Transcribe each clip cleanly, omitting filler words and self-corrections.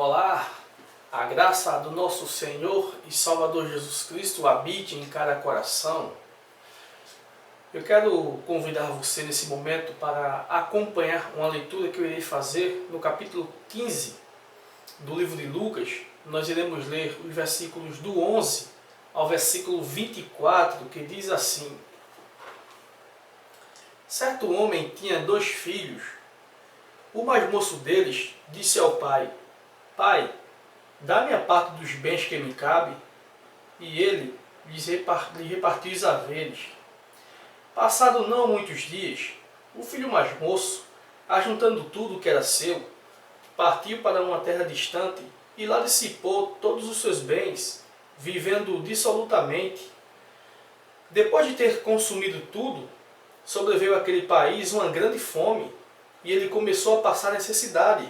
Olá, a graça do nosso Senhor e Salvador Jesus Cristo habite em cada coração. Eu quero convidar você nesse momento para acompanhar uma leitura que eu irei fazer no capítulo 15 do livro de Lucas. Nós iremos ler os versículos do 11 ao versículo 24, que diz assim: Certo homem tinha 2 filhos. O mais moço deles disse ao pai: Pai, dá-me a parte dos bens que me cabe. E ele lhe repartiu os haveres. Passado não muitos dias, o filho mais moço, ajuntando tudo o que era seu, partiu para uma terra distante e lá dissipou todos os seus bens, vivendo dissolutamente. Depois de ter consumido tudo, sobreveio àquele país uma grande fome e ele começou a passar necessidade.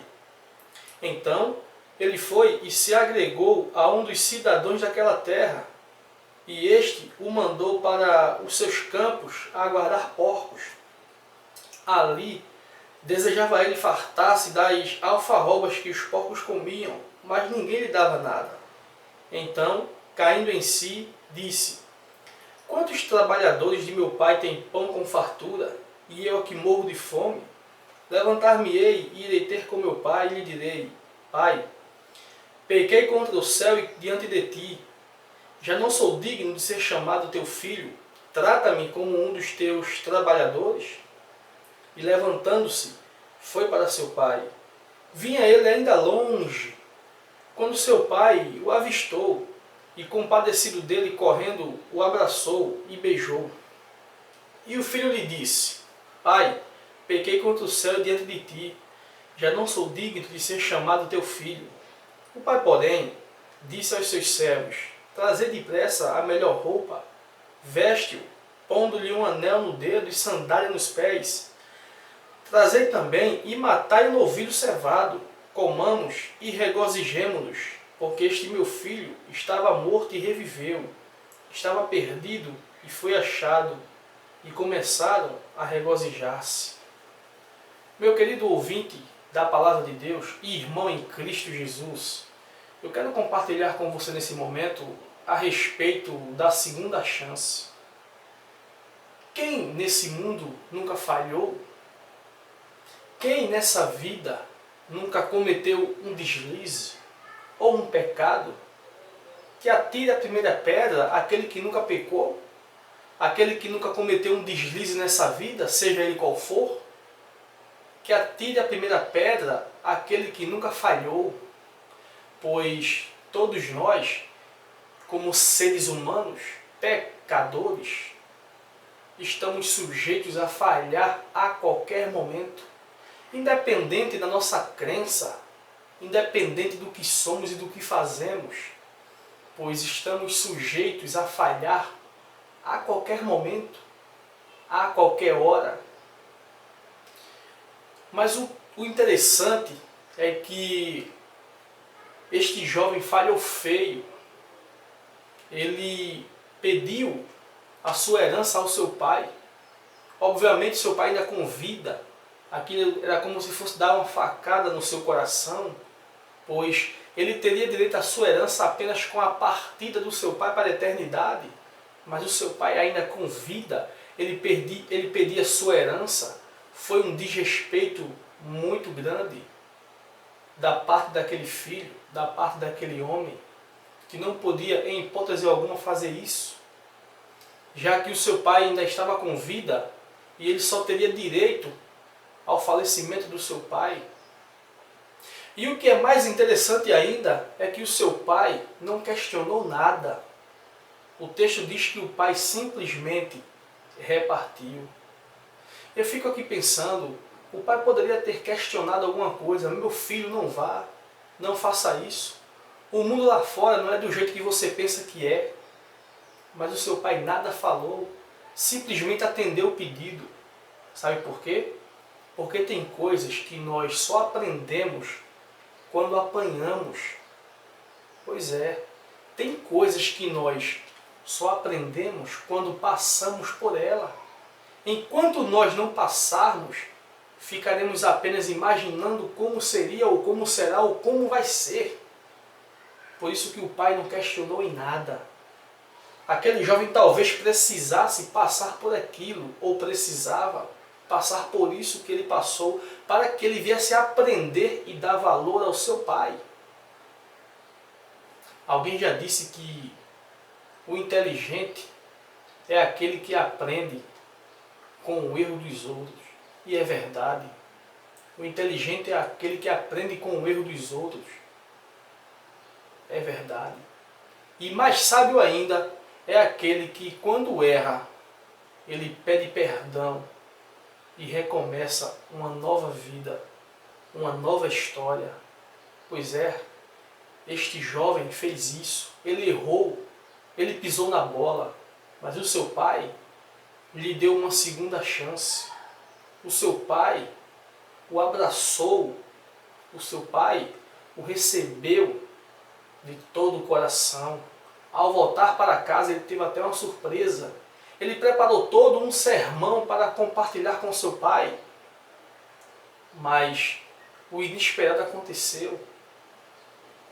Então, ele foi e se agregou a um dos cidadãos daquela terra, e este o mandou para os seus campos a guardar porcos. Ali desejava ele fartar-se das alfarrobas que os porcos comiam, mas ninguém lhe dava nada. Então, caindo em si, disse: Quantos trabalhadores de meu pai têm pão com fartura, e eu aqui morro de fome? Levantar-me-ei e irei ter com meu pai, e lhe direi: Pai, pequei contra o céu e diante de ti. Já não sou digno de ser chamado teu filho. Trata-me como um dos teus trabalhadores. E levantando-se, foi para seu pai. Vinha ele ainda longe, quando seu pai o avistou, e compadecido dele, correndo, o abraçou e beijou. E o filho lhe disse: Pai, pequei contra o céu e diante de ti. Já não sou digno de ser chamado teu filho. O pai, porém, disse aos seus servos: Trazei depressa a melhor roupa, veste-o, pondo-lhe um anel no dedo e sandália nos pés. Trazei também e matai um novilho cevado, comamos e regozijemo-nos, porque este meu filho estava morto e reviveu, estava perdido e foi achado, e começaram a regozijar-se. Meu querido ouvinte da Palavra de Deus e irmão em Cristo Jesus, eu quero compartilhar com você nesse momento a respeito da segunda chance. Quem nesse mundo nunca falhou? Quem nessa vida nunca cometeu um deslize ou um pecado? Que atire a primeira pedra aquele que nunca pecou, aquele que nunca cometeu um deslize nessa vida, seja ele qual for. Que atire a primeira pedra aquele que nunca falhou, pois todos nós, como seres humanos, pecadores, estamos sujeitos a falhar a qualquer momento, independente da nossa crença, independente do que somos e do que fazemos, pois estamos sujeitos a falhar a qualquer momento, a qualquer hora. Mas o interessante é que este jovem falhou feio. Ele pediu a sua herança ao seu pai. Obviamente seu pai ainda com vida. Aquilo era como se fosse dar uma facada no seu coração, pois ele teria direito à sua herança apenas com a partida do seu pai para a eternidade. Mas o seu pai ainda com vida, ele pedia a sua herança. Foi um desrespeito muito grande da parte daquele filho, da parte daquele homem, que não podia em hipótese alguma fazer isso, já que o seu pai ainda estava com vida e ele só teria direito ao falecimento do seu pai. E o que é mais interessante ainda é que o seu pai não questionou nada. O texto diz que o pai simplesmente repartiu. Eu fico aqui pensando, o pai poderia ter questionado alguma coisa: meu filho, não vá, não faça isso. O mundo lá fora não é do jeito que você pensa que é. Mas o seu pai nada falou, simplesmente atendeu o pedido. Sabe por quê? Porque tem coisas que nós só aprendemos quando apanhamos. Pois é, tem coisas que nós só aprendemos quando passamos por ela. Enquanto nós não passarmos, ficaremos apenas imaginando como seria, ou como será, ou como vai ser. Por isso que o pai não questionou em nada. Aquele jovem talvez precisasse passar por aquilo, ou precisava passar por isso que ele passou, para que ele viesse a aprender e dar valor ao seu pai. Alguém já disse que o inteligente é aquele que aprende com o erro dos outros. E é verdade. O inteligente é aquele que aprende com o erro dos outros. É verdade. E mais sábio ainda é aquele que, quando erra, ele pede perdão e recomeça uma nova vida, uma nova história. Pois é, este jovem fez isso. Ele errou, ele pisou na bola, mas o seu pai lhe deu uma segunda chance. O seu pai o abraçou, o seu pai o recebeu de todo o coração. Ao voltar para casa, ele teve até uma surpresa. Ele preparou todo um sermão para compartilhar com seu pai. Mas o inesperado aconteceu.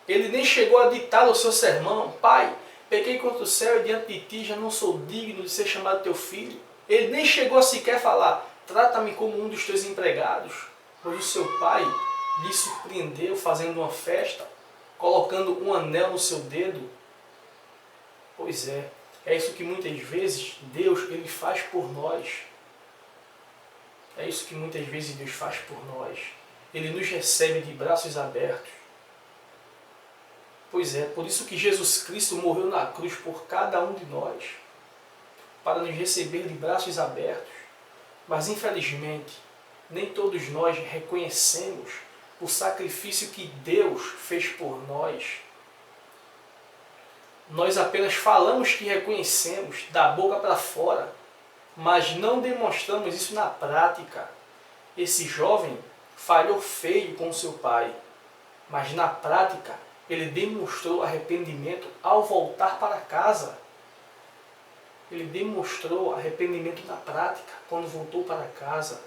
Ele nem chegou a ditar o seu sermão. Pai, pequei contra o céu e diante de ti já não sou digno de ser chamado teu filho. Ele nem chegou a sequer falar, trata-me como um dos teus empregados. Pois o seu pai lhe surpreendeu fazendo uma festa, colocando um anel no seu dedo. Pois é isso que muitas vezes Deus ele faz por nós. É isso que muitas vezes Deus faz por nós. Ele nos recebe de braços abertos. Pois é, por isso que Jesus Cristo morreu na cruz por cada um de nós, para nos receber de braços abertos. Mas infelizmente, nem todos nós reconhecemos o sacrifício que Deus fez por nós. Nós apenas falamos que reconhecemos, da boca para fora, mas não demonstramos isso na prática. Esse jovem falhou feio com seu pai, mas na prática ele demonstrou arrependimento ao voltar para casa. Ele demonstrou arrependimento na prática quando voltou para casa.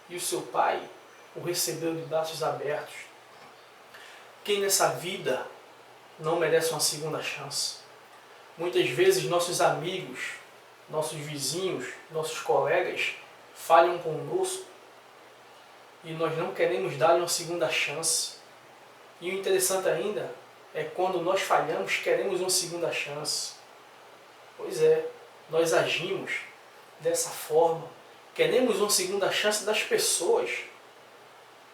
E o seu pai o recebeu de braços abertos. Quem nessa vida não merece uma segunda chance? Muitas vezes nossos amigos, nossos vizinhos, nossos colegas falham conosco e nós não queremos dar uma segunda chance. E o interessante ainda é quando nós falhamos, queremos uma segunda chance. Pois é, nós agimos dessa forma. Queremos uma segunda chance das pessoas,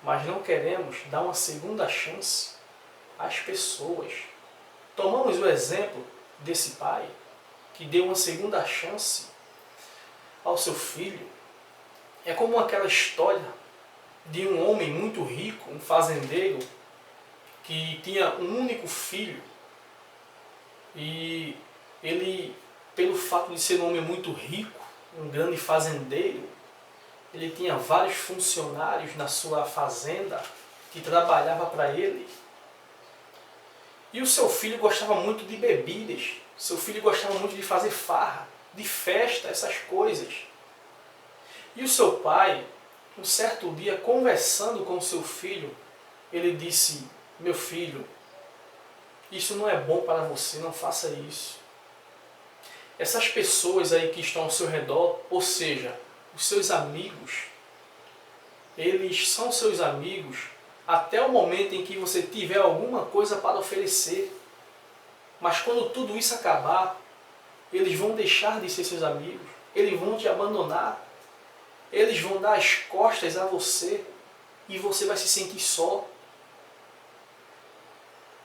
mas não queremos dar uma segunda chance às pessoas. Tomamos o exemplo desse pai que deu uma segunda chance ao seu filho. É como aquela história de um homem muito rico, um fazendeiro, que tinha um único filho e ele, pelo fato de ser um homem muito rico, um grande fazendeiro, ele tinha vários funcionários na sua fazenda que trabalhavam para ele. E o seu filho gostava muito de bebidas, seu filho gostava muito de fazer farra, de festa, essas coisas. E o seu pai, um certo dia, conversando com o seu filho, ele disse, meu filho, isso não é bom para você, não faça isso. Essas pessoas aí que estão ao seu redor, ou seja, os seus amigos, eles são seus amigos até o momento em que você tiver alguma coisa para oferecer. Mas quando tudo isso acabar, eles vão deixar de ser seus amigos, eles vão te abandonar, eles vão dar as costas a você e você vai se sentir só.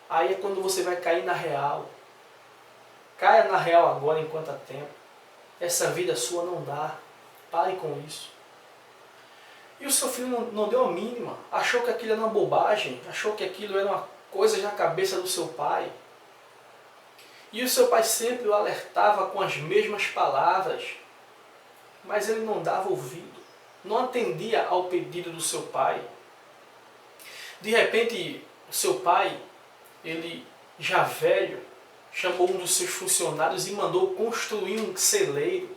Aí é quando você vai cair na real. Caia na real agora enquanto há tempo. Essa vida sua não dá. Pare com isso. E o seu filho não deu a mínima. Achou que aquilo era uma bobagem. Achou que aquilo era uma coisa na cabeça do seu pai. E o seu pai sempre o alertava com as mesmas palavras. Mas ele não dava ouvido. Não atendia ao pedido do seu pai. De repente, o seu pai, ele já velho, chamou um dos seus funcionários e mandou construir um celeiro.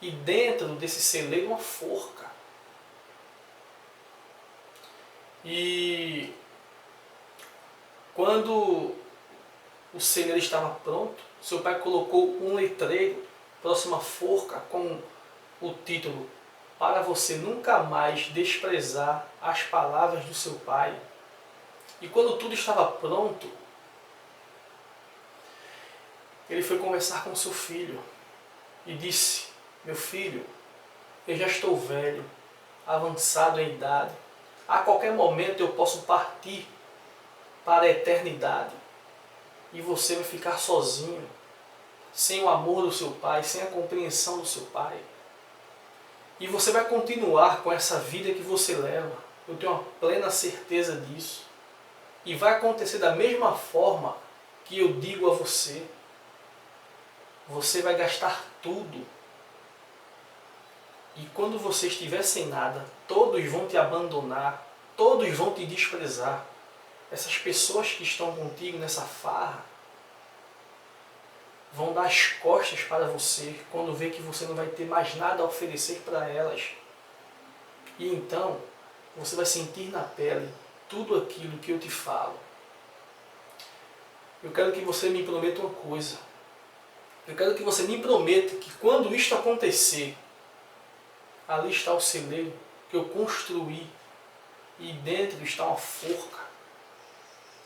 E dentro desse celeiro uma forca. E quando o celeiro estava pronto, seu pai colocou um letreiro próximo à forca com o título: para você nunca mais desprezar as palavras do seu pai. E quando tudo estava pronto, ele foi conversar com seu filho e disse: meu filho, eu já estou velho, avançado em idade. A qualquer momento eu posso partir para a eternidade. E você vai ficar sozinho, sem o amor do seu pai, sem a compreensão do seu pai. E você vai continuar com essa vida que você leva. Eu tenho uma plena certeza disso. E vai acontecer da mesma forma que eu digo a você. Você vai gastar tudo. E quando você estiver sem nada, todos vão te abandonar, todos vão te desprezar. Essas pessoas que estão contigo nessa farra vão dar as costas para você quando vê que você não vai ter mais nada a oferecer para elas. E então você vai sentir na pele tudo aquilo que eu te falo. Eu quero que você me prometa uma coisa. Eu quero que você me prometa que quando isto acontecer, ali está o celeiro que eu construí e dentro está uma forca.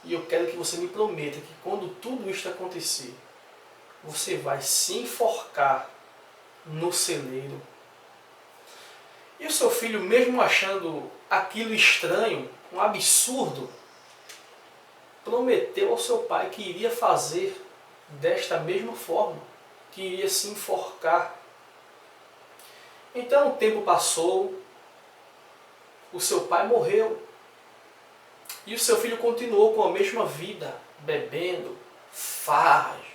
E eu quero que você me prometa que quando tudo isto acontecer, você vai se enforcar no celeiro. E o seu filho, mesmo achando aquilo estranho, um absurdo, prometeu ao seu pai que iria fazer desta mesma forma, que iria se enforcar. Então o tempo passou, o seu pai morreu, e o seu filho continuou com a mesma vida, bebendo, farras,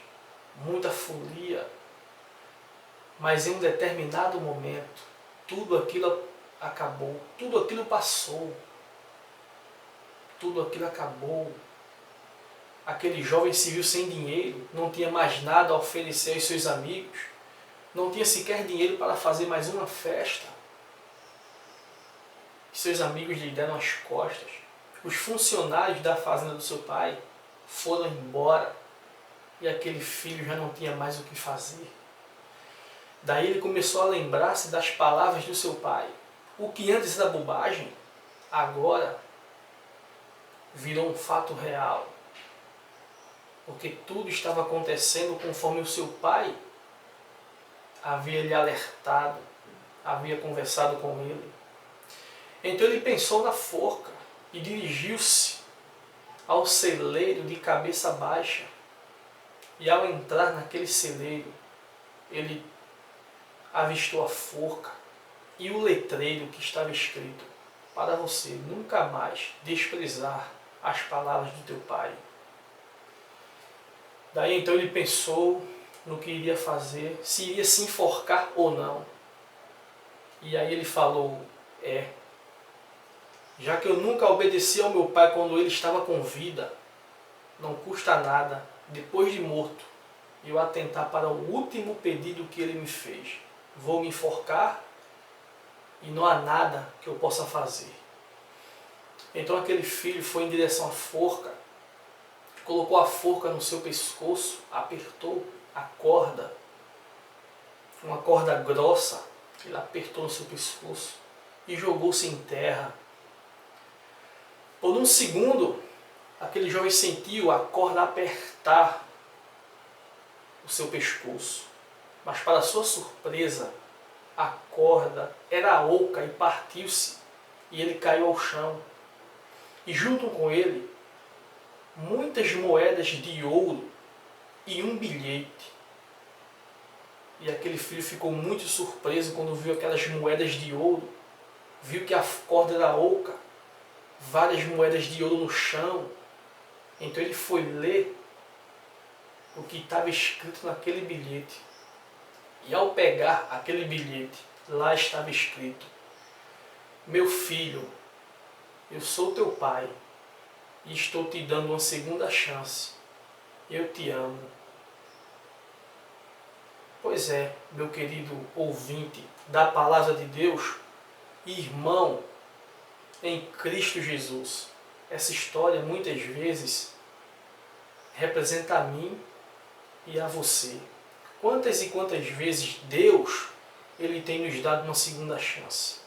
muita folia. Mas em um determinado momento, tudo aquilo acabou, tudo aquilo passou, tudo aquilo acabou. Aquele jovem se viu sem dinheiro, não tinha mais nada a oferecer aos seus amigos, não tinha sequer dinheiro para fazer mais uma festa. Seus amigos lhe deram as costas. Os funcionários da fazenda do seu pai foram embora e aquele filho já não tinha mais o que fazer. Daí ele começou a lembrar-se das palavras do seu pai. O que antes era bobagem, agora virou um fato real. Porque tudo estava acontecendo conforme o seu pai havia lhe alertado, havia conversado com ele. Então ele pensou na forca e dirigiu-se ao celeiro de cabeça baixa. E ao entrar naquele celeiro, ele avistou a forca e o letreiro que estava escrito: para você nunca mais desprezar as palavras do teu pai. Daí então ele pensou no que iria fazer, se iria se enforcar ou não. E aí ele falou: já que eu nunca obedeci ao meu pai quando ele estava com vida, não custa nada, depois de morto, eu atentar para o último pedido que ele me fez. Vou me enforcar e não há nada que eu possa fazer. Então aquele filho foi em direção à forca, colocou a forca no seu pescoço, apertou a corda, uma corda grossa, ele apertou no seu pescoço e jogou-se em terra. Por um segundo, aquele jovem sentiu a corda apertar o seu pescoço. Mas para sua surpresa, a corda era oca e partiu-se, e ele caiu ao chão. E junto com ele, muitas moedas de ouro e um bilhete. E aquele filho ficou muito surpreso quando viu aquelas moedas de ouro, viu que a corda era oca, várias moedas de ouro no chão. Então ele foi ler o que estava escrito naquele bilhete. E ao pegar aquele bilhete, lá estava escrito: meu filho, eu sou teu pai e estou te dando uma segunda chance. Eu te amo. Pois é, meu querido ouvinte da Palavra de Deus, irmão, em Cristo Jesus. Essa história muitas vezes representa a mim e a você. Quantas e quantas vezes Deus ele tem nos dado uma segunda chance?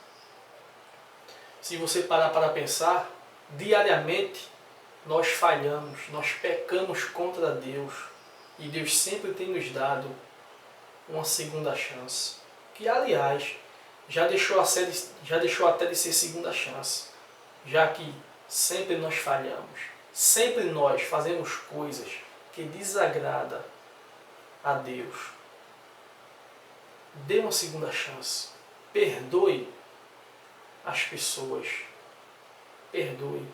Se você parar para pensar, diariamente nós falhamos, nós pecamos contra Deus e Deus sempre tem nos dado uma segunda chance, que aliás já deixou até de ser segunda chance, já que sempre nós falhamos, sempre nós fazemos coisas que desagradam a Deus. Dê uma segunda chance, perdoe as pessoas, perdoe,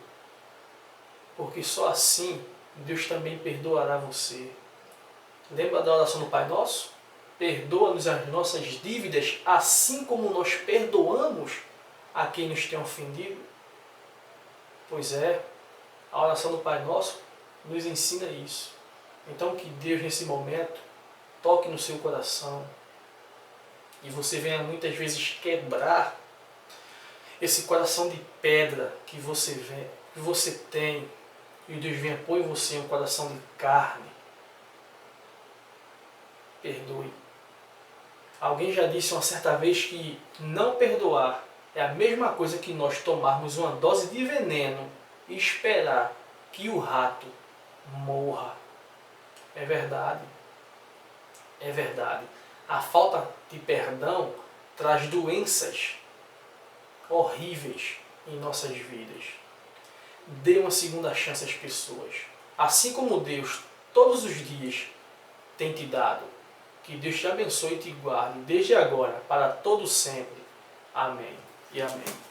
porque só assim Deus também perdoará você. Lembra da oração do Pai Nosso? Perdoa-nos as nossas dívidas, assim como nós perdoamos a quem nos tem ofendido. Pois é, a oração do Pai Nosso nos ensina isso. Então que Deus nesse momento toque no seu coração e você venha muitas vezes quebrar esse coração de pedra que você tem, e Deus venha pôr em você um coração de carne. Perdoe. Alguém já disse uma certa vez que não perdoar é a mesma coisa que nós tomarmos uma dose de veneno e esperar que o rato morra. É verdade. É verdade. A falta de perdão traz doenças horríveis em nossas vidas. Dê uma segunda chance às pessoas. Assim como Deus, todos os dias, tem te dado. Que Deus te abençoe e te guarde, desde agora, para todo sempre. Amém e amém.